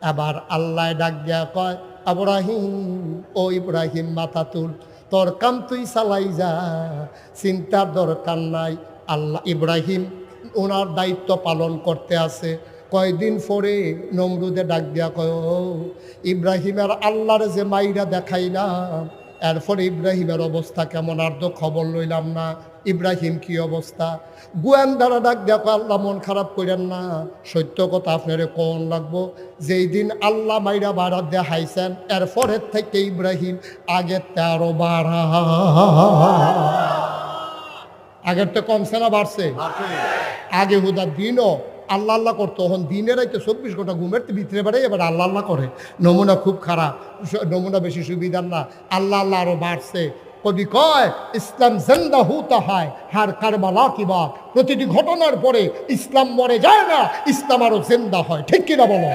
আবার আল্লাহ ডাক দিয়া কয়, ইব্রাহিম, ও ইব্রাহিম মাথা তুল, তোর কাম তুই চালাই যা, চিন্তার দরকার নাই। আল্লাহ ইব্রাহিম ওনার দায়িত্ব পালন করতে আছে। কয়দিন পরে নমরুদে ডাক দিয়া কয়, ও ইব্রাহিমের আল্লাহর যে মাইরা দেখাইলাম, এরপরে ইব্রাহিমের অবস্থা কেমন আর তো খবর লইলাম না। ইব্রাহিম কি অবস্থা? গোয়েন্দারা ডাক দেখো, আল্লাহ মন খারাপ করেন না, সত্য কথা আপনারে কোন লাগবো। যেই দিন আল্লাহ মাইরা বাড়া দেখাইছেন, এরপরের থেকে ইব্রাহিম আগের 13 বাড়া, আগের তো কমছে না বাড়ছে? আগে হুদা দিনও আল্লাহ আল্লাহ করতো, তখন দিনের রাইতে 24 ঘন্টা ঘুমের ভিতরে বেড়ে এবার আল্লাহ আল্লাহ করে। নমুনা খুব খারাপ, নমুনা বেশি সুবিধার না। আল্লাহ আল্লাহ আরো বাড়ছে। কবি কয়, ইসলাম জিন্দা হুতা হয় হার কারবালা কি বাত, প্রতিটি ঘটনার পরে ইসলাম মরে যায় না, ইসলাম আরো জিন্দা হয়। ঠিক কিনা বলো?